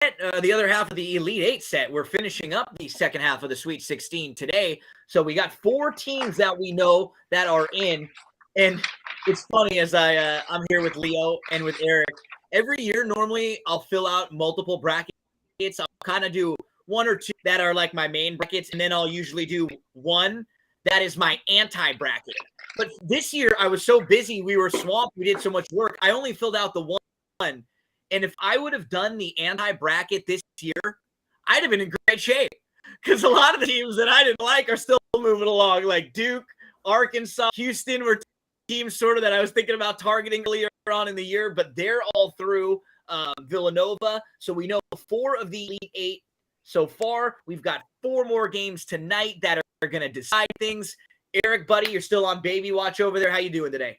the other half of the Elite Eight set. We're finishing up the second half of the Sweet 16 today. So we got 4 teams that we know that are in. And it's funny as I'm here with Leo and with Eric. Every year, normally I'll fill out multiple brackets. I'll kind of do 1 or 2 that are like my main brackets, and then I'll usually do 1 that is my anti-bracket. But this year I was so busy, we were swamped, we did so much work. I only filled out the 1. And if I would have done the anti-bracket this year, I'd have been in great shape. Because a lot of the teams that I didn't like are still moving along, like Duke, Arkansas, Houston were teams sort of that I was thinking about targeting earlier on in the year, but they're all through. Villanova. So we know 4 of the Elite 8 so far. We've got 4 more games tonight that are going to decide things. Eric, buddy, you're still on baby watch over there. How you doing today?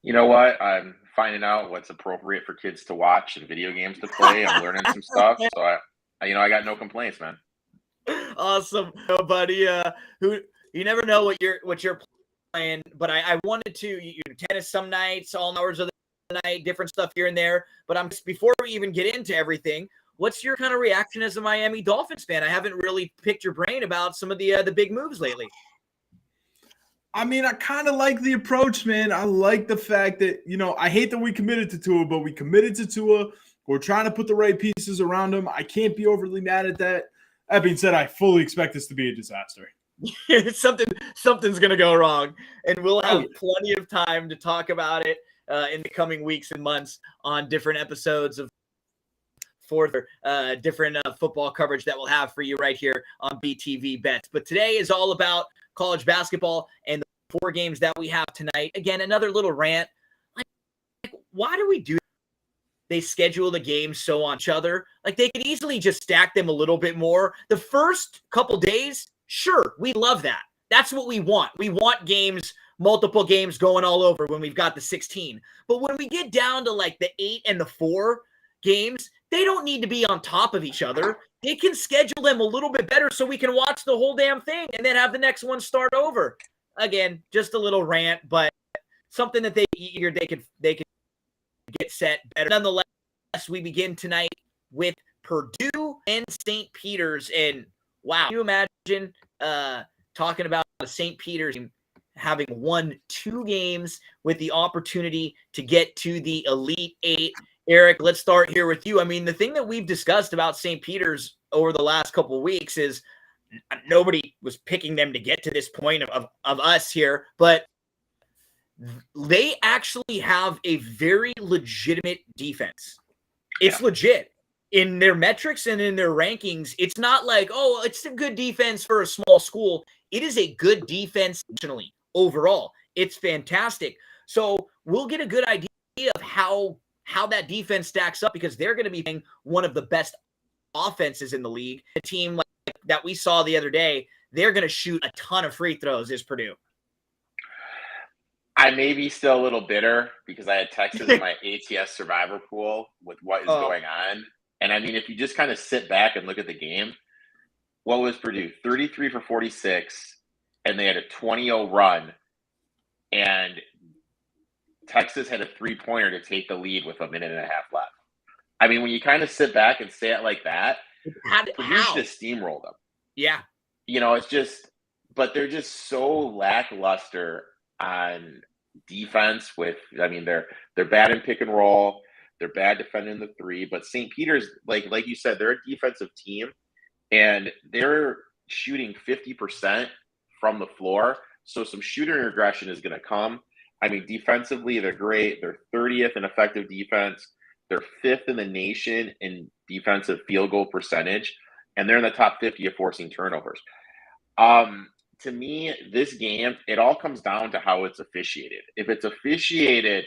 You know what? I'm finding out what's appropriate for kids to watch and video games to play. I'm learning some stuff. So I got no complaints, man. Awesome, buddy. You never know what you're playing, but I wanted to tennis some nights, all hours of the night, different stuff here and there. But before we even get into everything, what's your kind of reaction as a Miami Dolphins fan? I haven't really picked your brain about some of the big moves lately. I mean, I kind of like the approach, man. I like the fact that, I hate that we committed to Tua, but we committed to Tua. We're trying to put the right pieces around him. I can't be overly mad at that. That being said, I fully expect this to be a disaster. Something's going to go wrong, and we'll have plenty of time to talk about it in the coming weeks and months on different episodes of different football coverage that we'll have for you right here on BTV Bets. But today is all about college basketball and the 4 games that we have tonight. Again, another little rant. Like why do we do that? They schedule the games so on each other? Like they could easily just stack them a little bit more. The first couple days, sure, we love that. That's what we want. We want games, multiple games going all over when we've got the 16. But when we get down to like the 8 and the 4 games, they don't need to be on top of each other. They can schedule them a little bit better so we can watch the whole damn thing and then have the next one start over. Again, just a little rant, but something that they could get set better. Nonetheless, we begin tonight with Purdue and St. Peter's. And wow, can you imagine talking about the St. Peter's having won 2 games with the opportunity to get to the Elite 8? Eric, let's start here with you. I mean, the thing that we've discussed about St. Peter's over the last couple of weeks is nobody was picking them to get to this point of us here, but they actually have a very legitimate defense. It's legit in their metrics and in their rankings. It's not like, oh, it's a good defense for a small school. It is a good defense nationally overall. It's fantastic. So we'll get a good idea of how that defense stacks up because they're going to be playing one of the best offenses in the league. A team like that we saw the other day, they're going to shoot a ton of free throws is Purdue. I may be still a little bitter because I had Texas in my ATS survivor pool with what is going on. And I mean, if you just kind of sit back and look at the game, what was Purdue? 33 for 46, and they had a 20-0 run. And Texas had a 3-pointer to take the lead with a minute and a half left. I mean, when you kind of sit back and say it like that, Purdue should have steamrolled them. Yeah. It's just – but they're just so lackluster on defense they're bad in pick and roll. They're bad defending the 3. But St. Peter's, like you said, they're a defensive team, and they're shooting 50% from the floor. So some shooting regression is going to come. I mean, defensively, they're great. They're 30th in effective defense. They're 5th in the nation in defensive field goal percentage, and they're in the top 50 of forcing turnovers. To me, this game, it all comes down to how it's officiated. If it's officiated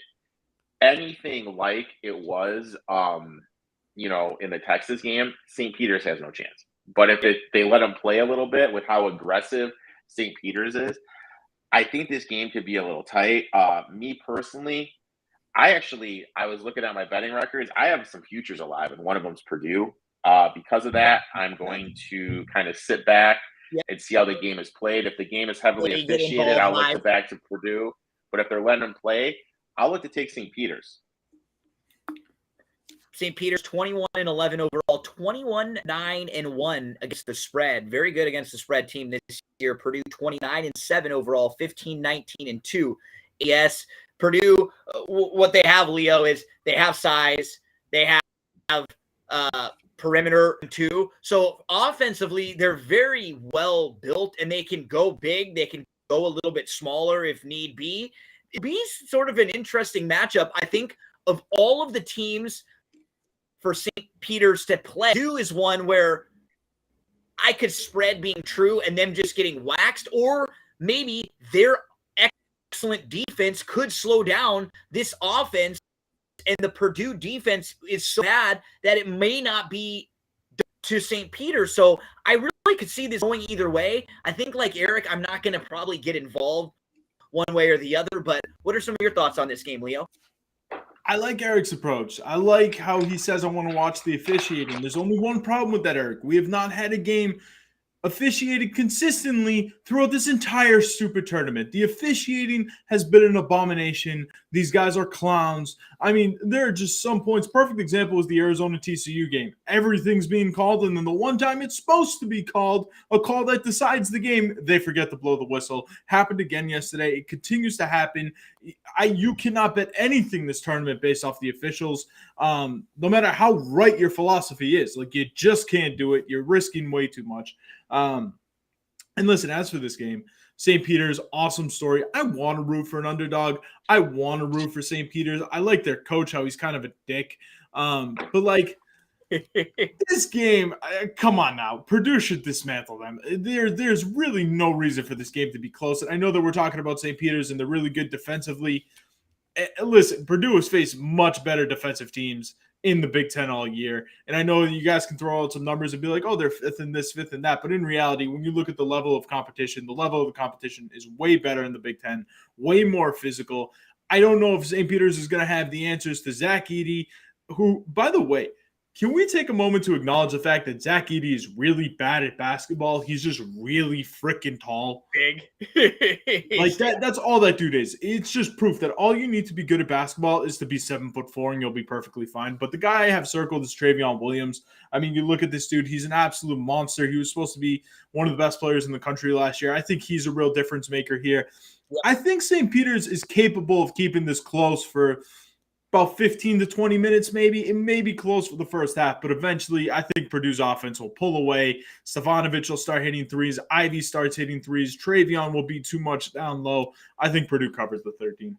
anything like it was, in the Texas game, St. Peter's has no chance. But if they let them play a little bit with how aggressive St. Peter's is, I think this game could be a little tight. Me personally, I was looking at my betting records. I have some futures alive, and one of them's Purdue. Because of that, I'm going to kind of sit back and see how the game is played. If the game is heavily officiated, I'll look to back to Purdue. But if they're letting them play, I'll look to take St. Peter's. St. Peter's 21-11 overall, 21-9-1 against the spread. Very good against the spread team this year. Purdue 29-7 overall, 15-19-2. Yes, Purdue, what they have, Leo, is they have size. They have perimeter too. So offensively, they're very well built, and they can go big. They can go a little bit smaller if need be. It'd be sort of an interesting matchup. I think of all of the teams for St. Peter's to play, Purdue is one where I could spread being true and them just getting waxed, or maybe their excellent defense could slow down this offense, and the Purdue defense is so bad that it may not be to St. Peter's. So I really could see this going either way. I think, like Eric, I'm not going to probably get involved one way or the other, but what are some of your thoughts on this game, Leo? I like Eric's approach. I like how he says, I want to watch the officiating. There's only one problem with that, Eric. We have not had a game officiated consistently throughout this entire stupid tournament. The officiating has been an abomination. These guys are clowns. I mean, there are just some points. Perfect example is the Arizona TCU game. Everything's being called, and then the one time it's supposed to be called, a call that decides the game, they forget to blow the whistle. Happened again yesterday. It continues to happen. You cannot bet anything this tournament based off the officials, no matter how right your philosophy is. Like, you just can't do it. You're risking way too much. And listen, as for this game, St. Peter's, awesome story. I want to root for an underdog. I want to root for St. Peter's. I like their coach, how he's kind of a dick. But like this game, come on now. Purdue should dismantle them. There's really no reason for this game to be close. And I know that we're talking about St. Peter's and they're really good defensively. Listen, Purdue has faced much better defensive teams in the Big Ten all year. And I know you guys can throw out some numbers and be like, oh, they're fifth in this, fifth in that. But in reality, when you look at the level of competition, the level of the competition is way better in the Big Ten, way more physical. I don't know if St. Peter's is going to have the answers to Zach Edey, who, by the way, can we take a moment to acknowledge the fact that Zach Edey is really bad at basketball? He's just really freaking tall. Big. Like that's all that dude is. It's just proof that all you need to be good at basketball is to be 7'4" and you'll be perfectly fine. But the guy I have circled is Travion Williams. I mean, you look at this dude, he's an absolute monster. He was supposed to be one of the best players in the country last year. I think he's a real difference maker here. Yeah. I think St. Peter's is capable of keeping this close for about 15 to 20 minutes, maybe. It may be close for the first half, but eventually I think Purdue's offense will pull away. Stefanovic will start hitting threes. Ivy starts hitting threes. Travion will be too much down low. I think Purdue covers the 13.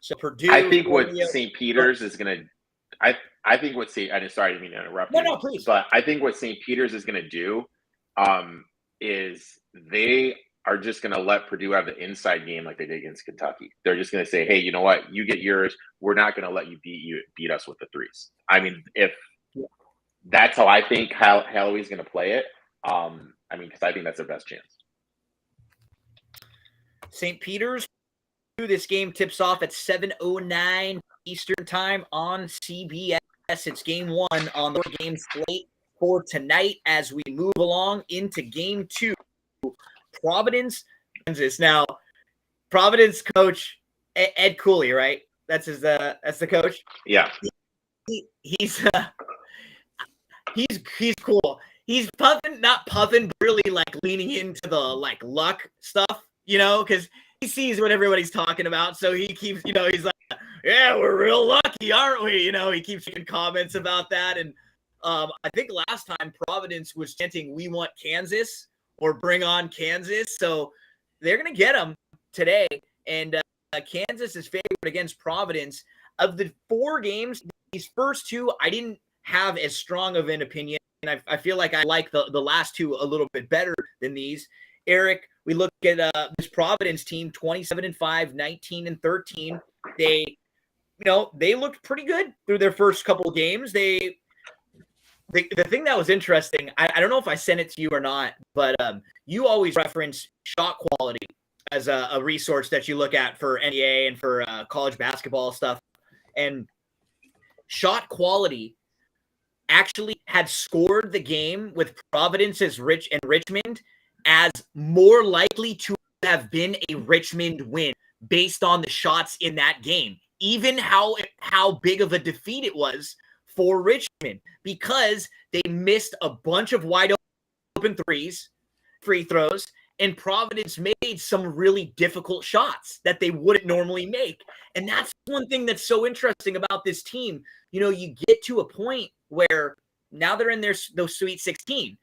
So Purdue. I think what St. Peter's is going to – I think what St. – sorry, I didn't mean to interrupt you. No, please. But I think what St. Peter's is going to do is they – are just going to let Purdue have the inside game like they did against Kentucky. They're just going to say, hey, you know what? You get yours. We're not going to let you beat us with the threes. I mean, if that's how I think Halloween's going to play it, I mean, because I think that's their best chance. St. Peter's, this game tips off at 7:09 Eastern time on CBS. It's game one on the game slate for tonight as we move along into game two. Providence, Kansas. Now, Providence coach Ed Cooley, right? That's the coach. Yeah. He's cool. He's not puffing, but really like leaning into the like luck stuff, you know, because he sees what everybody's talking about. So he keeps, you know, he's like, yeah, we're real lucky, aren't we? You know, he keeps making comments about that. And I think last time Providence was chanting, "We want Kansas," or "Bring on Kansas." So they're going to get them today. And Kansas is favored against Providence. Of the four games, these first two, I didn't have as strong of an opinion. And I feel like I like the last two a little bit better than these. Eric, we look at this Providence team, 27-5, 19-13. They looked pretty good through their first couple of games. The thing that was interesting, I don't know if I sent it to you or not, but you always reference shot quality as a resource that you look at for NCAA and for college basketball stuff. And shot quality actually had scored the game with Providence as Richmond as more likely to have been a Richmond win based on the shots in that game. Even how big of a defeat it was for Richmond because they missed a bunch of wide open free throws, and Providence made some really difficult shots that they wouldn't normally make. And that's one thing that's so interesting about this team. You know, you get to a point where now they're in those Sweet 16.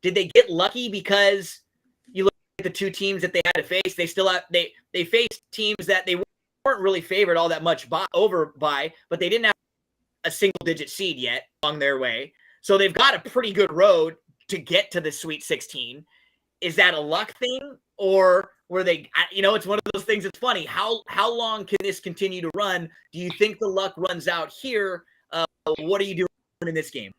Did they get lucky because you look at the two teams that they had to face? They still have they faced teams that they weren't really favored all that much by, but they didn't have a single-digit seed yet along their way. So they've got a pretty good road to get to the Sweet 16. Is that a luck thing, or were they, you know, it's one of those things that's funny. How long can this continue to run? Do you think the luck runs out here? What are you doing in this game?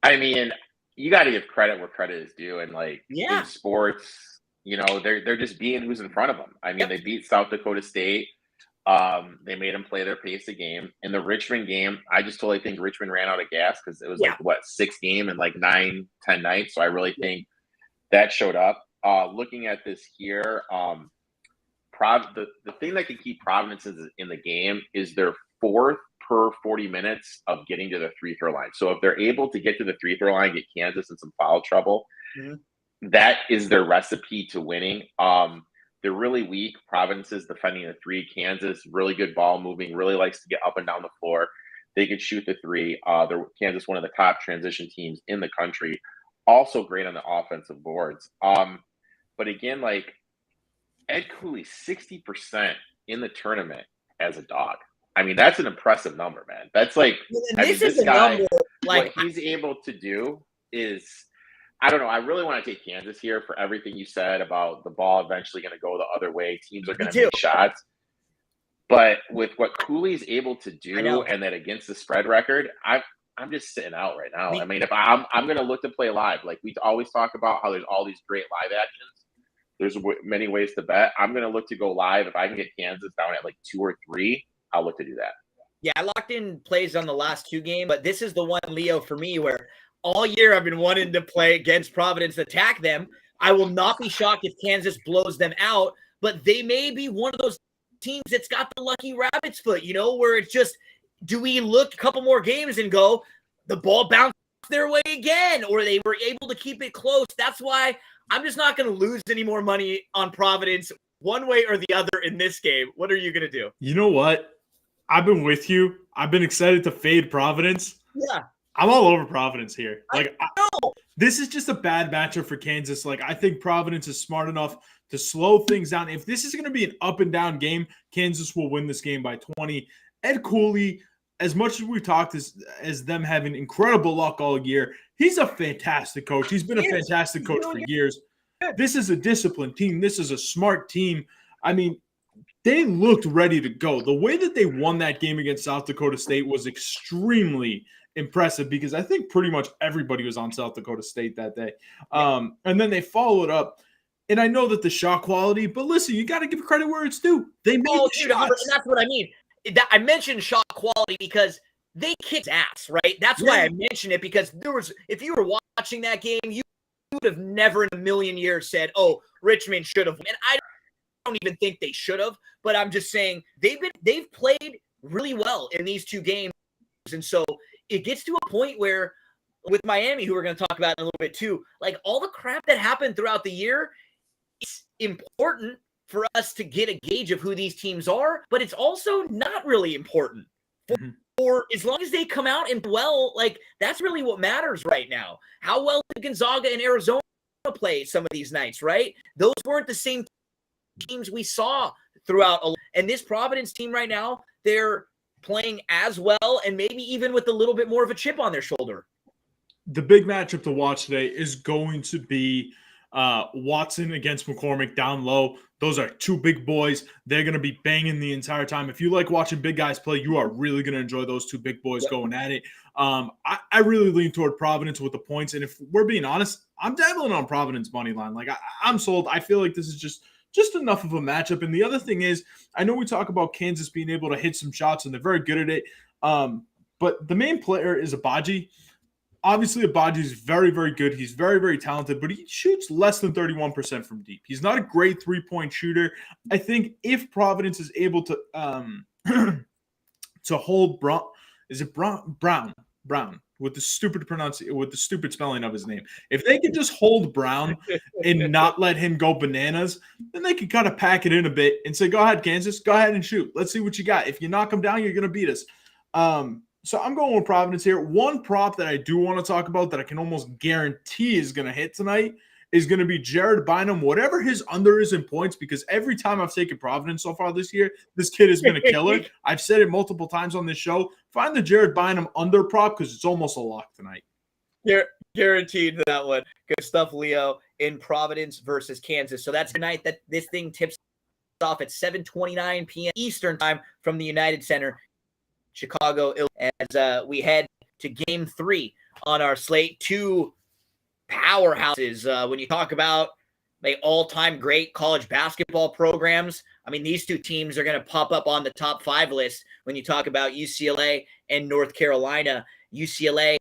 I mean, you got to give credit where credit is due. And like in sports, you know, they're just being who's in front of them. I mean, they beat South Dakota State. They made them play their pace of game. In the Richmond game, I just totally think Richmond ran out of gas because it was like, what, 6 game in like 9-10 nights. So I really think that showed up. Looking at this here, the thing that can keep Providence in the game is their 4th per 40 minutes of getting to the free throw line. So if they're able to get to the free throw line, get Kansas in some foul trouble, that is their recipe to winning. They're really weak. Providence is defending the 3. Kansas, really good ball moving, really likes to get up and down the floor. They could shoot the 3. They're Kansas, one of the top transition teams in the country. Also great on the offensive boards. But again, like Ed Cooley, 60% in the tournament as a dog. I mean, that's an impressive number, man. That's like, this guy, like, what he's able to do is, I don't know. I really want to take Kansas here for everything you said about the ball eventually going to go the other way. Teams are going to make shots. But with what Cooley's able to do and that against the spread record, I'm just sitting out right now. I mean, if I'm going to look to play live, like we always talk about how there's all these great live actions. There's many ways to bet. I'm going to look to go live. If I can get Kansas down at like 2 or 3, I'll look to do that. Yeah, I locked in plays on the last 2 games, but this is the one, Leo, for me where all year I've been wanting to play against Providence, attack them. I will not be shocked if Kansas blows them out, but they may be one of those teams that's got the lucky rabbit's foot, you know, where it's just, do we look a couple more games and go, the ball bounced their way again, or they were able to keep it close? That's why I'm just not going to lose any more money on Providence one way or the other in this game. What are you going to do? You know what? I've been with you. I've been excited to fade Providence. Yeah. I'm all over Providence here. Like, this is just a bad matchup for Kansas. Like, I think Providence is smart enough to slow things down. If this is going to be an up and down game, Kansas will win this game by 20. Ed Cooley, as much as we've talked as them having incredible luck all year, he's a fantastic coach. He's been a fantastic coach for years. This is a disciplined team. This is a smart team. I mean, they looked ready to go. The way that they won that game against South Dakota State was extremely impressive because I think pretty much everybody was on South Dakota State that day. And then they followed up. And I know that the shot quality, but listen, you got to give credit where it's due. They made shots. And that's what I mean. I mentioned shot quality because they kicked ass, right? That's why I mentioned it, because if you were watching that game, you would have never in a million years said, oh, Richmond should have. And I don't even think they should have, but I'm just saying they've played really well in these 2 games. And so it gets to a point where with Miami, who we're going to talk about in a little bit too, like all the crap that happened throughout the year, it's important for us to get a gauge of who these teams are, but it's also not really important. For as long as they come out and well, like that's really what matters right now. How well did Gonzaga and Arizona play some of these nights, right? Those weren't the same teams we saw throughout. And this Providence team right now, they're playing as well and maybe even with a little bit more of a chip on their shoulder. The big matchup to watch today is going to be Watson against McCormick down low. Those are 2 big boys. They're going to be banging the entire time. If you like watching big guys play, you are really going to enjoy those 2 big boys going at it. I really lean toward Providence with the points. And if we're being honest, I'm dabbling on Providence money line. Like I'm sold. I feel like this is just enough of a matchup. And the other thing is, I know we talk about Kansas being able to hit some shots and they're very good at it. But the main player is Abaji. Obviously, Abaji is very, very good. He's very, very talented, but he shoots less than 31% from deep. He's not a great 3-point shooter. I think if Providence is able to to hold Is it Brown with the stupid spelling of his name. If they could just hold Brown and not let him go bananas, then they could kind of pack it in a bit and say, go ahead, Kansas, go ahead and shoot. Let's see what you got. If you knock him down, you're going to beat us. So I'm going with Providence here. One prop that I do want to talk about that I can almost guarantee is going to hit tonight is going to be Jared Bynum, whatever his under is in points, because every time I've taken Providence so far this year, this kid has been a killer. I've said it multiple times on this show. Find the Jared Bynum under prop because it's almost a lock tonight. Guaranteed that one. Good stuff, Leo, in Providence versus Kansas. So that's tonight that this thing tips off at 7:29 p.m. Eastern time from the United Center, Chicago, as we head to Game 3 on our slate. Two powerhouses. When you talk about the all-time great college basketball programs, I mean, these two teams are going to pop up on the top 5 list when you talk about UCLA and North Carolina. UCLA,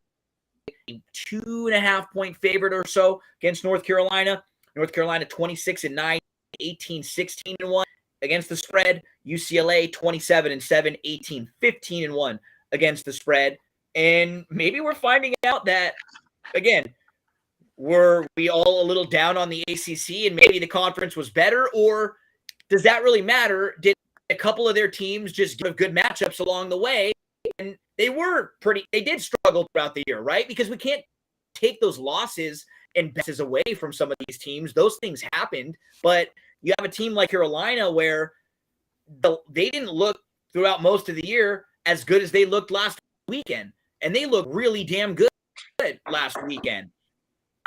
2.5-point favorite or so against North Carolina. North Carolina 26-9, 18-16-1 against the spread. UCLA 27-7, 18-15-1 against the spread. And maybe we're finding out that, again, were we all a little down on the ACC and maybe the conference was better, or does that really matter? Did a couple of their teams just give good matchups along the way? And they did struggle throughout the year, right? Because we can't take those losses and besses away from some of these teams. Those things happened, but you have a team like Carolina where they didn't look throughout most of the year as good as they looked last weekend. And they looked really damn good last weekend.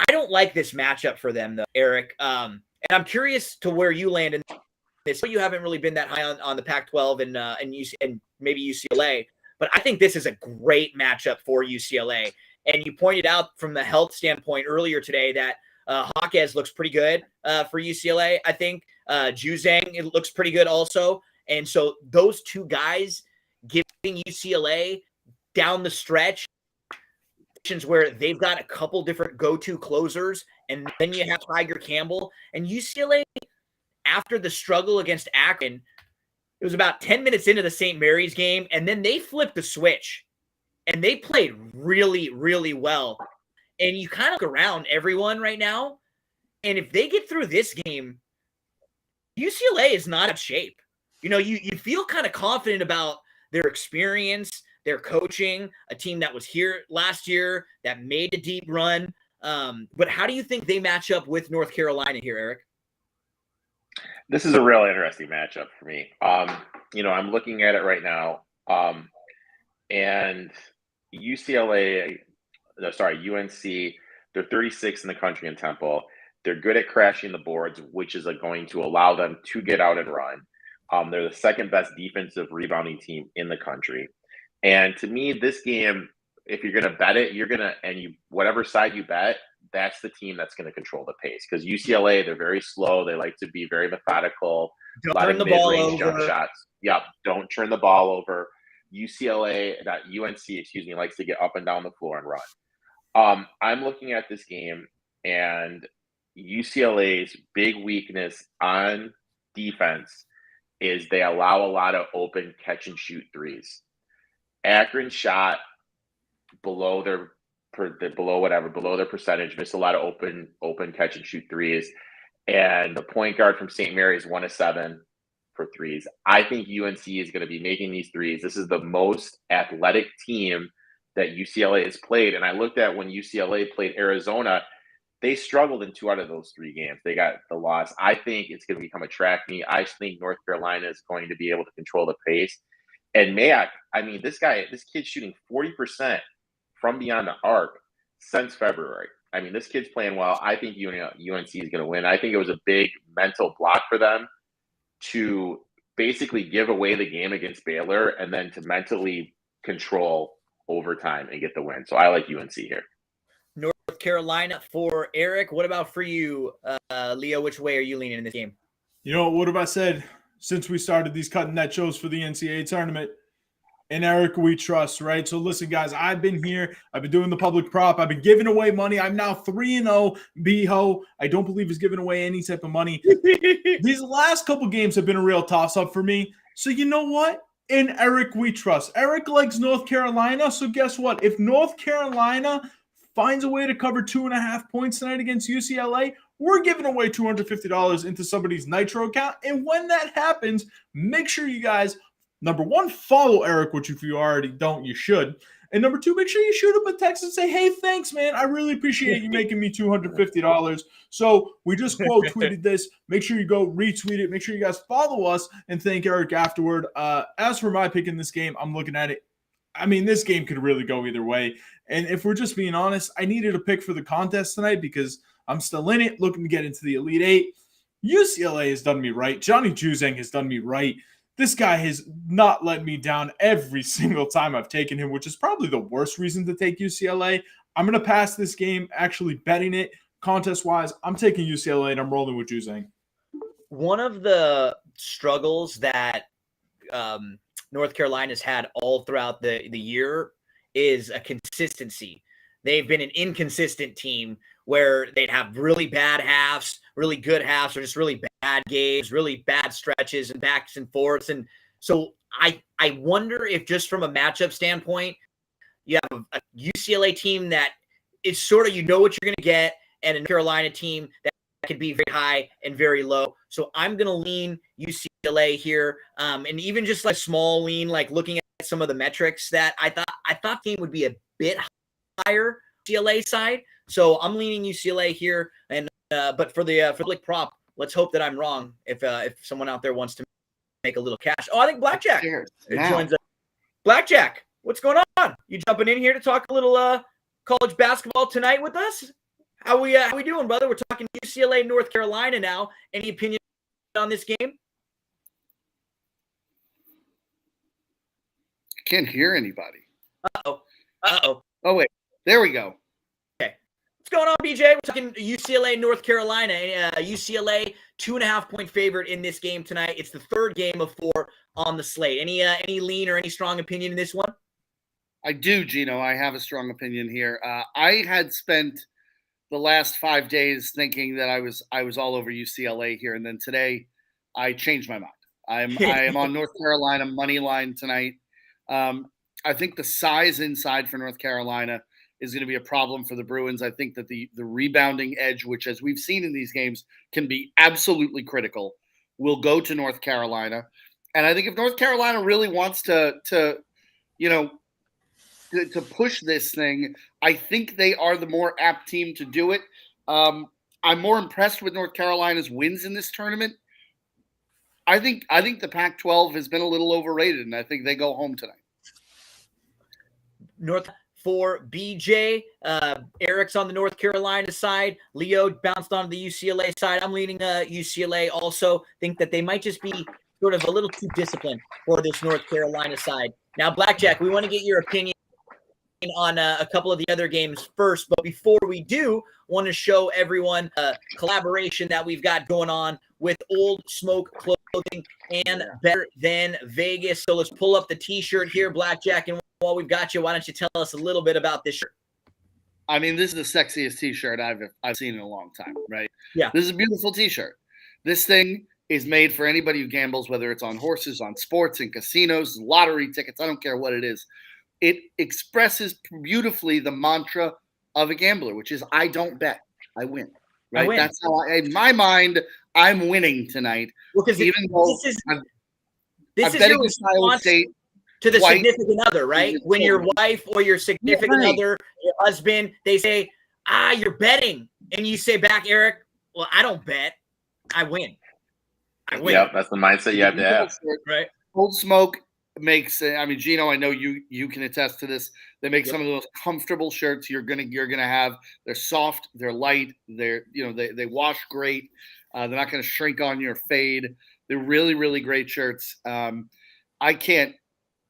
I don't like this matchup for them, though, Eric. And I'm curious to where you land in this. You haven't really been that high on the Pac-12 and maybe UCLA, but I think this is a great matchup for UCLA. And you pointed out from the health standpoint earlier today that Hawkes looks pretty good for UCLA. I think Juzang, it looks pretty good also. And so those two guys giving UCLA down the stretch where they've got a couple different go-to closers, and then you have Tiger Campbell. And UCLA, after the struggle against Akron, it was about 10 minutes into the St. Mary's game, and then they flipped the switch, and they played really, really well. And you kind of look around everyone right now, and if they get through this game, UCLA is not in shape. You know, you feel kind of confident about their experience, their coaching, a team that was here last year that made a deep run. But how do you think they match up with North Carolina here, Eric? This is a real interesting matchup for me. I'm looking at it right now. And UNC, they're 36th in the country in Temple. They're good at crashing the boards, which is going to allow them to get out and run. They're the second best defensive rebounding team in the country. And to me, this game, if you're going to bet it, whatever side you bet, that's the team that's going to control the pace. Because UCLA, they're very slow. They like to be very methodical. Don't turn the ball over. Jump shots. Yep, don't turn the ball over. UNC likes to get up and down the floor and run. I'm looking at this game, and UCLA's big weakness on defense is they allow a lot of open catch and shoot threes. Akron shot below their percentage, missed a lot of open catch and shoot threes. And the point guard from St. Mary's 1 of 7 for threes. I think UNC is going to be making these threes. This is the most athletic team that UCLA has played. And I looked at when UCLA played Arizona, they struggled in 2 out of those 3 games. They got the loss. I think it's going to become a track meet. I think North Carolina is going to be able to control the pace. And Mayak, this kid's shooting 40% from beyond the arc since February. This kid's playing well. I think UNC is going to win. I think it was a big mental block for them to basically give away the game against Baylor and then to mentally control overtime and get the win. So I like UNC here. North Carolina for Eric. What about for you, Leo? Which way are you leaning in this game? What have I said since we started these cutting net shows for the NCAA tournament? And Eric, we trust, right? So listen, guys, I've been here. I've been doing the public prop. I've been giving away money. I'm now 3-0. B-Ho, I don't believe he's giving away any type of money. These last couple games have been a real toss-up for me. So you know what? in Eric we trust. Eric likes North Carolina, so guess what? If North Carolina finds a way to cover 2.5 points tonight against UCLA, we're giving away $250 into somebody's Nitro account. And when that happens, make sure you guys, number one, follow Eric, which if you already don't, you should. And number two, make sure you shoot him a text and say, hey, thanks, man. I really appreciate you making me $250. So we just quote tweeted this. Make sure you go retweet it. Make sure you guys follow us and thank Eric afterward. As for my pick in this game, I'm looking at it. I mean, this game could really go either way. And if we're just being honest, I needed a pick for the contest tonight because I'm still in it, looking to get into the Elite Eight. UCLA has done me right. Johnny Juzang has done me right. This guy has not let me down every single time I've taken him, which is probably the worst reason to take UCLA. I'm going to pass this game, actually betting it contest-wise. I'm taking UCLA, and I'm rolling with Juzang. One of the struggles that North Carolina's had all throughout the year is a consistency. They've been an inconsistent team where they'd have really bad halves, really good halves, or just really bad games, really bad stretches and backs and forths. And so I wonder if just from a matchup standpoint, you have a UCLA team that is sort of, you know what you're going to get, and a North Carolina team that could be very high and very low. So I'm going to lean UCLA here. And even just like small lean, like looking at some of the metrics that I thought game would be a bit higher UCLA side. So I'm leaning UCLA here. And but for the public prop, let's hope that I'm wrong. If someone out there wants to make a little cash. Oh, I think Blackjack joins us. Blackjack, what's going on? You jumping in here to talk a little college basketball tonight with us? How we doing, brother? We're talking UCLA, North Carolina now. Any opinion on this game? I can't hear anybody. Uh-oh. Oh, wait. There we go. Okay. What's going on, BJ? We're talking UCLA, North Carolina. UCLA, 2.5-point favorite in this game tonight. It's the third game of 4 on the slate. Any lean or any strong opinion in this one? I do, Gino. I have a strong opinion here. I had spent the last 5 days thinking that I was all over UCLA here, and then today I changed my mind. I am on North Carolina money line tonight. I think the size inside for North Carolina is going to be a problem for the Bruins. I think that the rebounding edge, which as we've seen in these games can be absolutely critical, will go to North Carolina. And I think if North Carolina really wants to push this thing, I think they are the more apt team to do it. I'm more impressed with North Carolina's wins in this tournament. I think the Pac-12 has been a little overrated, and I think they go home tonight. North for BJ. Eric's on the North Carolina side. Leo bounced onto the UCLA side. I'm leaning UCLA also. Think that they might just be sort of a little too disciplined for this North Carolina side. Now, Blackjack, we want to get your opinion on a couple of the other games first, but before we do, want to show everyone a collaboration that we've got going on with Old Smoke Clothing and Better Than Vegas. So let's pull up the t-shirt here, Blackjack, and while we've got you, why don't you tell us a little bit about this shirt? I mean, this is the sexiest t-shirt I've seen in a long time, right? Yeah. This is a beautiful t-shirt. This thing is made for anybody who gambles, whether it's on horses, on sports, and casinos, lottery tickets, I don't care what it is. It expresses beautifully the mantra of a gambler, which is I don't bet, I win. Right? I win. That's how in my mind, I'm winning tonight. Well, because even though this is your response to the significant other, right? When your wife or your significant other, your husband, they say, you're betting. And you say back, Eric, well, I don't bet, I win. I win. Yep, that's the mindset you have to have. Right. Old Smoke makes, I mean, Gino, I know you can attest to this. They make some of the most comfortable shirts you're gonna have. They're soft, they're light, they wash great. They're not gonna shrink on your fade. They're really, really great shirts. I can't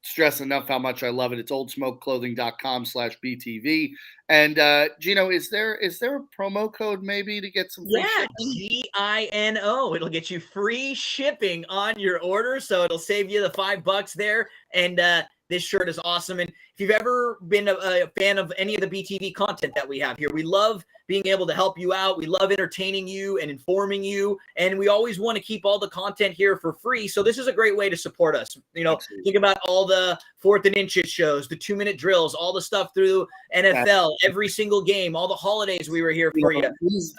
stress enough how much I love it. It's oldsmokeclothing.com/BTV. And Gino, is there a promo code maybe to get some free shipping? GINO. It'll get you free shipping on your order, so it'll save you the $5 there. And This shirt is awesome. And if you've ever been a fan of any of the BTV content that we have here, we love being able to help you out. We love entertaining you and informing you. And we always want to keep all the content here for free. So this is a great way to support us. Absolutely. Think about all the 4th and Inches shows, the 2-minute drills, all the stuff through NFL, every single game, all the holidays we were here for you.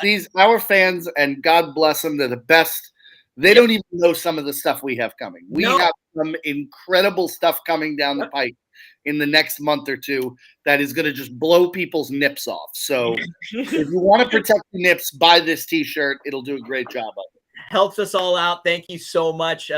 These our fans, and God bless them, they're the best. They don't even know some of the stuff we have coming. We have some incredible stuff coming down the pike in the next month or two that is going to just blow people's nips off. So if you want to protect the nips, buy this T-shirt. It'll do a great job of it. Helps us all out. Thank you so much.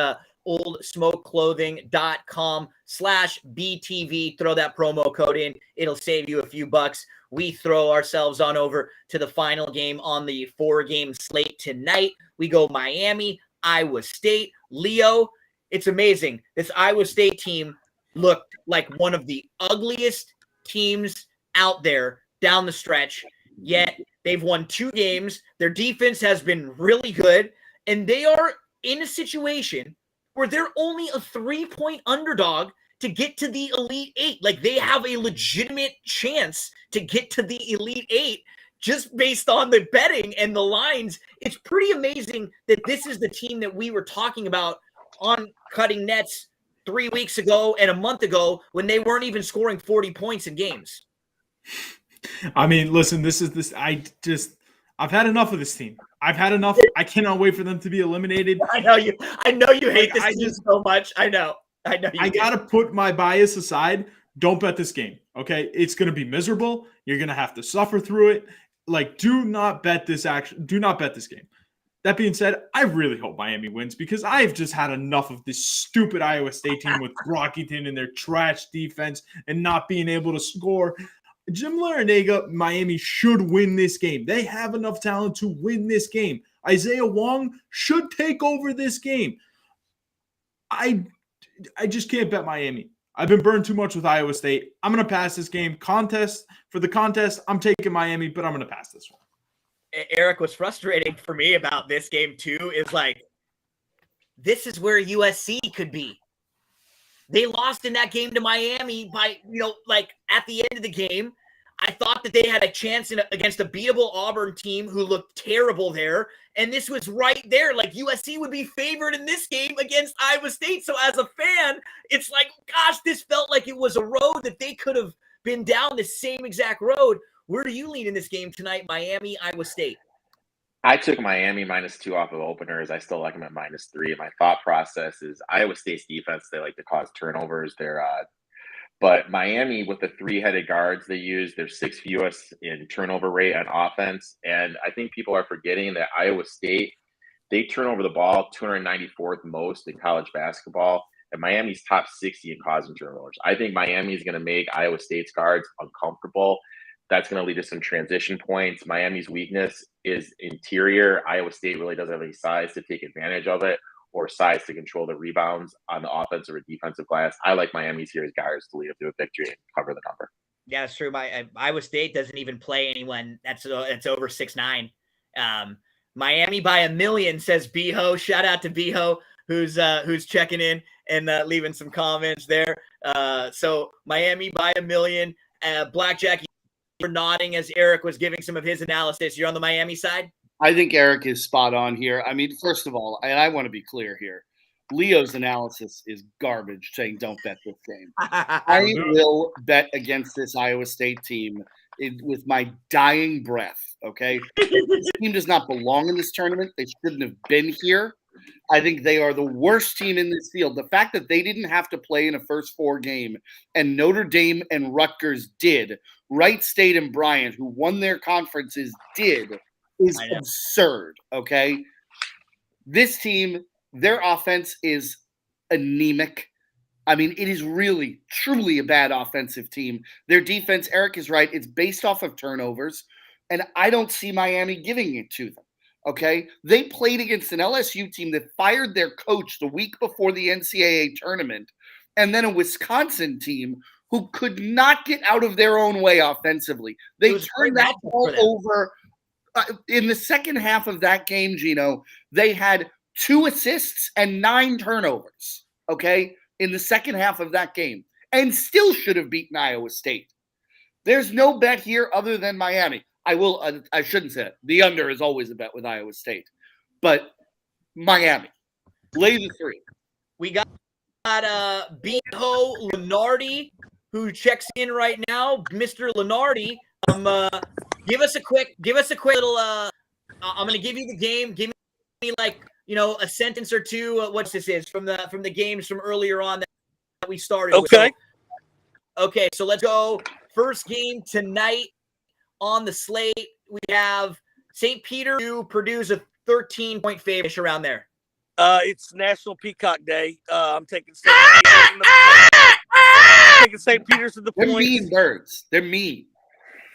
oldsmokeclothing.com/BTV. Throw that promo code in. It'll save you a few bucks. We throw ourselves on over to the final game on the 4-game slate tonight. We go Miami, Iowa State. Leo, it's amazing. This Iowa State team looked like one of the ugliest teams out there down the stretch, yet they've won 2 games. Their defense has been really good, and they are in a situation where they're only a 3-point underdog to get to the Elite 8. Like, they have a legitimate chance to get to the Elite 8 just based on the betting and the lines. It's pretty amazing that this is the team that we were talking about on Cutting Nets 3 weeks ago and a month ago when they weren't even scoring 40 points in games. I mean, listen, I've had enough of this team. I've had enough. I cannot wait for them to be eliminated. I know you hate this team so much. I know you got to put my bias aside. Don't bet this game, okay? It's going to be miserable. You're going to have to suffer through it. Like, do not bet this game. That being said, I really hope Miami wins because I've just had enough of this stupid Iowa State team with Brockington and their trash defense and not being able to score. Jim Larinaga, Miami should win this game. They have enough talent to win this game. Isaiah Wong should take over this game. I just can't bet Miami. I've been burned too much with Iowa State. I'm going to pass this game. For the contest, I'm taking Miami, but I'm going to pass this one. Eric, what's frustrating for me about this game too is like, this is where USC could be. They lost in that game to Miami by, at the end of the game. I thought that they had a chance against a beatable Auburn team who looked terrible there. And this was right there. Like, USC would be favored in this game against Iowa State. So as a fan, it's like, gosh, this felt like it was a road that they could have been down the same exact road. Where do you lean in this game tonight, Miami, Iowa State? I took Miami -2 off of openers. I still like them at -3. My thought process is Iowa State's defense, they like to cause turnovers. But Miami, with the 3-headed guards they use, they're 6th fewest in turnover rate on offense. And I think people are forgetting that Iowa State, they turn over the ball 294th most in college basketball. And Miami's top 60 in causing turnovers. I think Miami is going to make Iowa State's guards uncomfortable. That's going to lead to some transition points. Miami's weakness is interior. Iowa State really doesn't have any size to take advantage of it or size to control the rebounds on the offensive or defensive glass. I like Miami's here as guards to lead up to a victory and cover the number. Yeah, it's true. Iowa State doesn't even play anyone that's over 6'9". Miami by 1 million, says Beho. Shout out to Beho, who's checking in and leaving some comments there. So Miami by 1 million. Blackjack, you're nodding as Eric was giving some of his analysis. You're on the Miami side? I think Eric is spot on here. I mean, first of all, and I want to be clear here, Leo's analysis is garbage, saying don't bet this game. I will bet against this Iowa State team with my dying breath, okay? This team does not belong in this tournament. They shouldn't have been here. I think they are the worst team in this field. The fact that they didn't have to play in a first 4 game and Notre Dame and Rutgers did, Wright State and Bryant, who won their conferences, did, is absurd, okay? This team, their offense is anemic. I mean, it is really, truly a bad offensive team. Their defense, Eric is right, it's based off of turnovers, and I don't see Miami giving it to them, okay? They played against an LSU team that fired their coach the week before the NCAA tournament, and then a Wisconsin team who could not get out of their own way offensively. They turned that ball over. In the second half of that game, Gino, they had 2 assists and 9 turnovers, okay, in the second half of that game. and still should have beaten Iowa State. There's no bet here other than Miami. I shouldn't say it. The under is always a bet with Iowa State. But Miami, lay the 3. We got Biho Lenardi, who checks in right now. Mr. Lenardi, give us a quick little. I'm going to give you the game. Give me a sentence or two. What this is from the games from earlier on that we started. Okay. Okay, so let's go. First game tonight on the slate. We have St. Peter to Purdue's a 13-point favorite around there. It's National Peacock Day. I'm taking St. Peter's in the They're points. mean birds. They're mean.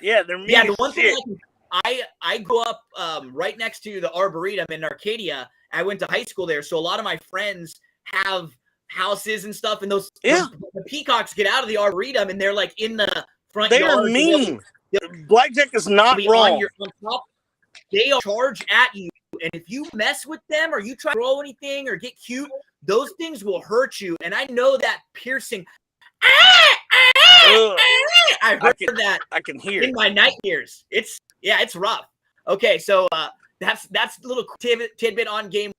Yeah, they're mean. Yeah, the one shit. thing I grew up right next to the Arboretum in Arcadia. I went to high school there, so a lot of my friends have houses and stuff, and the peacocks get out of the Arboretum, and they're like in the front They yard. are mean. Blackjack is not wrong. On top. They are charge at you, and if you mess with them or you try to throw anything or get cute, those things will hurt you. And I know that piercing. I heard that. I can hear in my nightmares. It's rough. Okay, so that's a little tidbit on game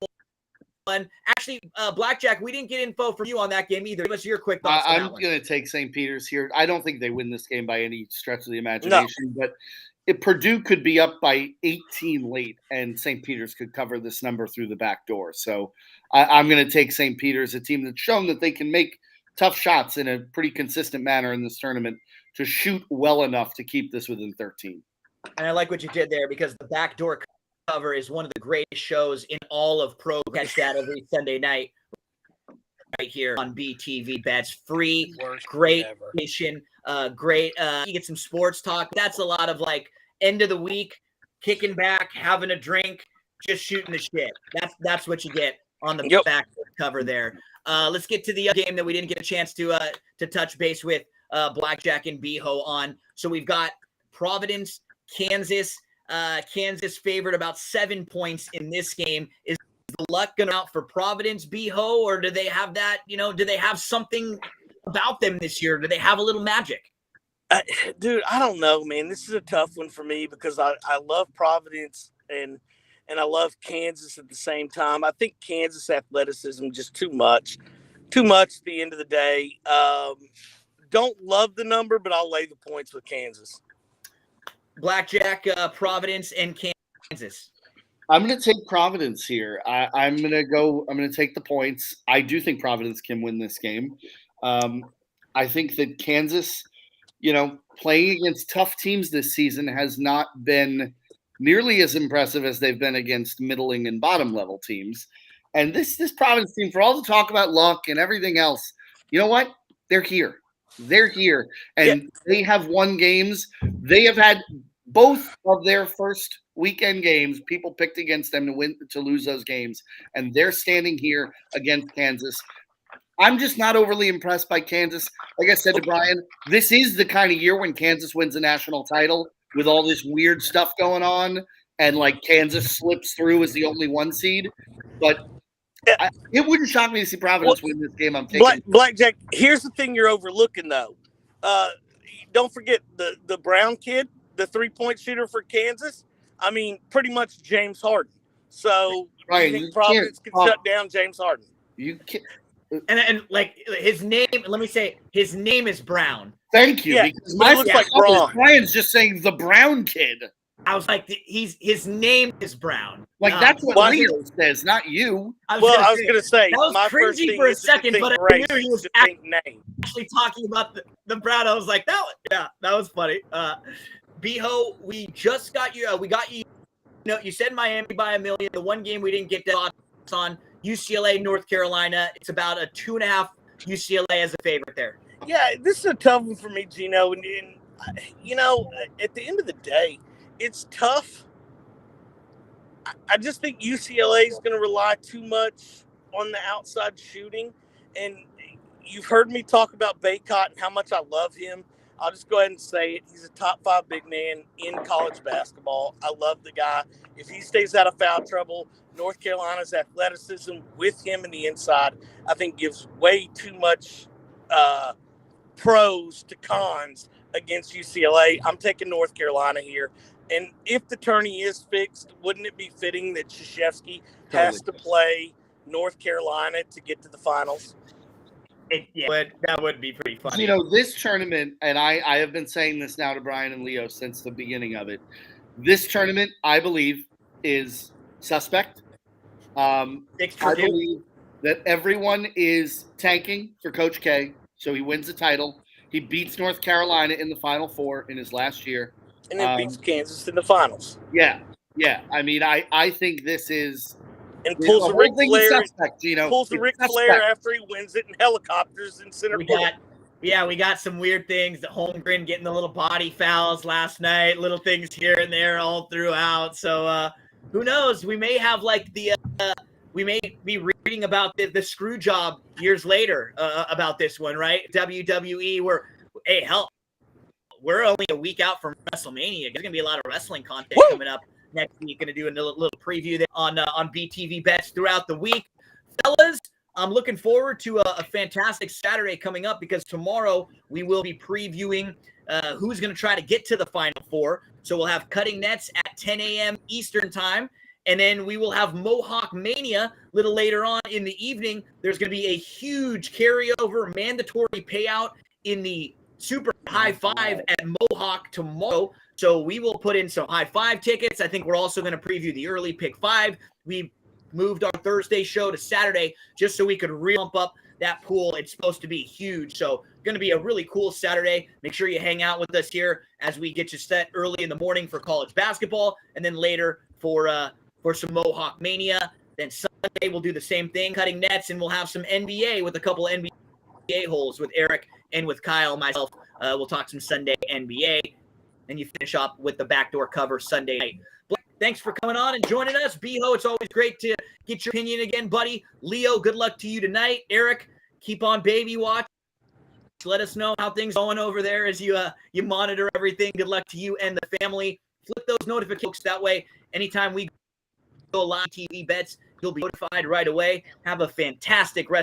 one. Actually, Blackjack, we didn't get info from you on that game either. Give us your quick thoughts. I'm going to take St. Peter's here. I don't think they win this game by any stretch of the imagination, but if Purdue could be up by 18 late, and St. Peter's could cover this number through the back door. So I'm going to take St. Peter's, a team that's shown that they can make tough shots in a pretty consistent manner in this tournament to shoot well enough to keep this within 13. And I like what you did there, because the backdoor cover is one of the greatest shows in all of pro. Catch that every Sunday night right here on BTV Bets. Free, great station, great. You get some sports talk. That's a lot of like end of the week, kicking back, having a drink, just shooting the shit. That's what you get on the backdoor cover there. Let's get to the game that we didn't get a chance to touch base with Blackjack and Biho on. So we've got Providence, Kansas. Kansas favored about 7 points in this game. Is the luck going out for Providence, Biho, or do they have that? Do they have something about them this year? Do they have a little magic? Dude, I don't know, man. This is a tough one for me because I love Providence and I love Kansas at the same time. I think Kansas athleticism just too much at the end of the day. Don't love the number, but I'll lay the points with Kansas. Blackjack, Providence, and Kansas. I'm going to take Providence here. I'm going to take the points. I do think Providence can win this game. I think that Kansas, playing against tough teams this season has not been nearly as impressive as they've been against middling and bottom level teams. And this Providence team, for all the talk about luck and everything else, you know what? They're here. They're here. And they have won games. They have had both of their first weekend games. People picked against them to lose those games. And they're standing here against Kansas. I'm just not overly impressed by Kansas. Like I said to Brian, this is the kind of year when Kansas wins a national title with all this weird stuff going on, and like Kansas slips through as the only 1 seed. But it wouldn't shock me to see Providence win this game. I'm taking Blackjack. Here's the thing you're overlooking, though. Don't forget the Brown kid, the 3-point shooter for Kansas. I mean, pretty much James Harden. So Brian, you think Providence can shut down James Harden? You can't. And like his name, let me say, his name is Brown. Thank you. Yeah, because my looks like Braun. Brian's just saying the Brown kid. I was like, his name is Brown. Like that's what Leo says, not you. I was going to say that was my crazy first thing for a is second, to but think I race, knew he was to think name. actually talking about the Brown. I was like, that was funny. Biho, we just got you. We got you. You said Miami by 1 million. The one game we didn't get thoughts on, UCLA, North Carolina. It's about a 2.5 UCLA as a favorite there. Yeah, this is a tough one for me, Gino. And at the end of the day, it's tough. I just think UCLA is going to rely too much on the outside shooting. And you've heard me talk about Baycott and how much I love him. I'll just go ahead and say it. He's a top 5 big man in college basketball. I love the guy. If he stays out of foul trouble, North Carolina's athleticism with him in the inside, I think gives way too much pros to cons against UCLA. I'm taking North Carolina here. And if the tourney is fixed, wouldn't it be fitting that Krzyzewski has to play North Carolina to get to the finals? That would be pretty funny. You know, this tournament, and I have been saying this now to Brian and Leo since the beginning of it. This tournament, I believe, is suspect. I believe that everyone is tanking for Coach K, so he wins the title. He beats North Carolina in the Final Four in his last year. And then beats Kansas in the finals. Yeah. I mean, I think this is and pulls a Ric Flair. Pulls a Ric Flair after he wins it in helicopters in center court. We got some weird things. The Holmgren getting the little body fouls last night, little things here and there all throughout. So who knows? We may have we may be reading about the screw job years later about this one, right? WWE, we're only a week out from WrestleMania. There's gonna be a lot of wrestling content coming up next week. Gonna do a little preview there on BTV Bets throughout the week, fellas. I'm looking forward to a fantastic Saturday coming up because tomorrow we will be previewing who's going to try to get to the Final Four. So we'll have Cutting Nets at 10 a.m. Eastern time. And then we will have Mohawk Mania a little later on in the evening. There's going to be a huge carryover mandatory payout in the Super High Five at Mohawk tomorrow. So we will put in some High Five tickets. I think we're also going to preview the early Pick 5. We moved our Thursday show to Saturday just so we could ramp up that pool. It's supposed to be huge. So going to be a really cool Saturday. Make sure you hang out with us here as we get you set early in the morning for college basketball and then later for some Mohawk Mania. Then Sunday we'll do the same thing, Cutting Nets, and we'll have some NBA with a couple of NBA holes with Eric and with Kyle, myself. We'll talk some Sunday NBA. And you finish up with the backdoor cover Sunday night. Thanks for coming on and joining us. Beho, it's always great to get your opinion again, buddy. Leo, good luck to you tonight. Eric, keep on baby watch. Let us know how things are going over there as you monitor everything. Good luck to you and the family. Flip those notifications. That way, anytime we go live TV Bets, you'll be notified right away. Have a fantastic rest